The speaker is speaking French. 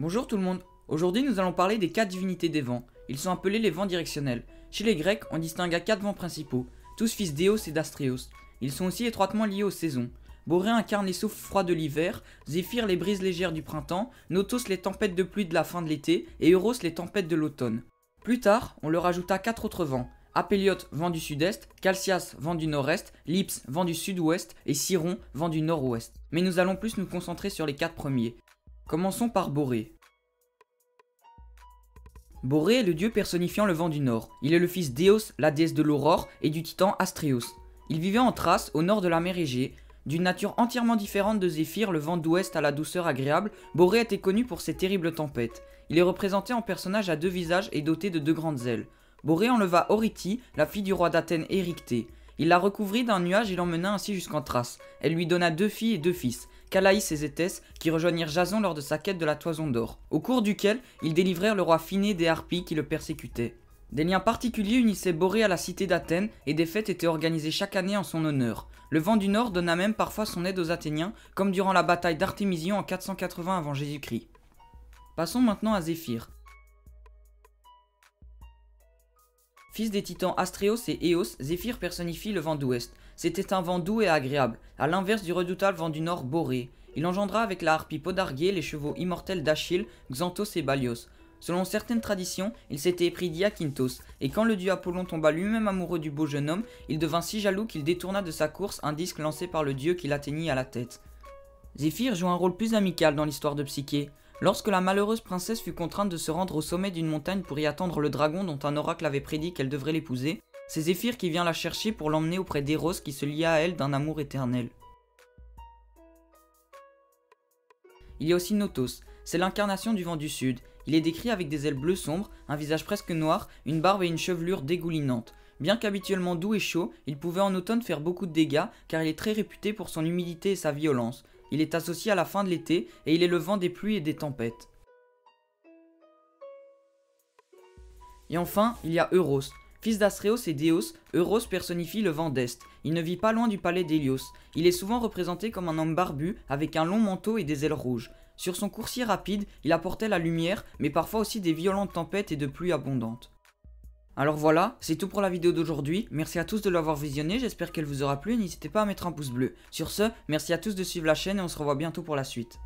Bonjour tout le monde. Aujourd'hui nous allons parler des 4 divinités des vents. Ils sont appelés les vents directionnels. Chez les Grecs, on distingue à 4 vents principaux, tous fils d'Éos et d'Astréos. Ils sont aussi étroitement liés aux saisons. Borée incarne les souffles froids de l'hiver, Zéphyr les brises légères du printemps, Notos les tempêtes de pluie de la fin de l'été et Euros les tempêtes de l'automne. Plus tard, on leur ajouta 4 autres vents. Apéliote, vent du sud-est, Calcias, vent du nord-est, Lips, vent du sud-ouest et Siron, vent du nord-ouest. Mais nous allons plus nous concentrer sur les 4 premiers. Commençons par Borée. Borée est le dieu personnifiant le vent du nord. Il est le fils d'Éos, la déesse de l'aurore, et du titan Astréos. Il vivait en Thrace, au nord de la mer Égée. D'une nature entièrement différente de Zéphyr, le vent d'ouest à la douceur agréable, Borée était connu pour ses terribles tempêtes. Il est représenté en personnage à 2 visages et doté de 2 grandes ailes. Borée enleva Orythie, la fille du roi d'Athènes Érictée. Il la recouvrit d'un nuage et l'emmena ainsi jusqu'en Thrace. Elle lui donna 2 filles et 2 fils, Calaïs et Zétès, qui rejoignirent Jason lors de sa quête de la toison d'or, au cours duquel ils délivrèrent le roi Phinée des Harpies qui le persécutaient. Des liens particuliers unissaient Borée à la cité d'Athènes et des fêtes étaient organisées chaque année en son honneur. Le vent du Nord donna même parfois son aide aux Athéniens, comme durant la bataille d'Artémision en 480 avant Jésus-Christ. Passons maintenant à Zéphyr. Fils des titans Astréos et Éos, Zéphyr personnifie le vent d'ouest. C'était un vent doux et agréable, à l'inverse du redoutable vent du nord Borée. Il engendra avec la harpie Podargé les chevaux immortels d'Achille, Xanthos et Balios. Selon certaines traditions, il s'était épris d'Iakynthos, et quand le dieu Apollon tomba lui-même amoureux du beau jeune homme, il devint si jaloux qu'il détourna de sa course un disque lancé par le dieu qui l'atteignit à la tête. Zéphyr joue un rôle plus amical dans l'histoire de Psyché. Lorsque la malheureuse princesse fut contrainte de se rendre au sommet d'une montagne pour y attendre le dragon dont un oracle avait prédit qu'elle devrait l'épouser, c'est Zéphyr qui vient la chercher pour l'emmener auprès d'Eros qui se lia à elle d'un amour éternel. Il y a aussi Notos, c'est l'incarnation du vent du sud. Il est décrit avec des ailes bleu sombre, un visage presque noir, une barbe et une chevelure dégoulinante. Bien qu'habituellement doux et chaud, il pouvait en automne faire beaucoup de dégâts car il est très réputé pour son humidité et sa violence. Il est associé à la fin de l'été et il est le vent des pluies et des tempêtes. Et enfin, il y a Euros. Fils d'Astréos et d'Éos, Euros personnifie le vent d'Est. Il ne vit pas loin du palais d'Hélios. Il est souvent représenté comme un homme barbu avec un long manteau et des ailes rouges. Sur son coursier rapide, il apportait la lumière, mais parfois aussi des violentes tempêtes et de pluies abondantes. Alors voilà, c'est tout pour la vidéo d'aujourd'hui. Merci à tous de l'avoir visionné, j'espère qu'elle vous aura plu. N'hésitez pas à mettre un pouce bleu. Sur ce, merci à tous de suivre la chaîne et on se revoit bientôt pour la suite.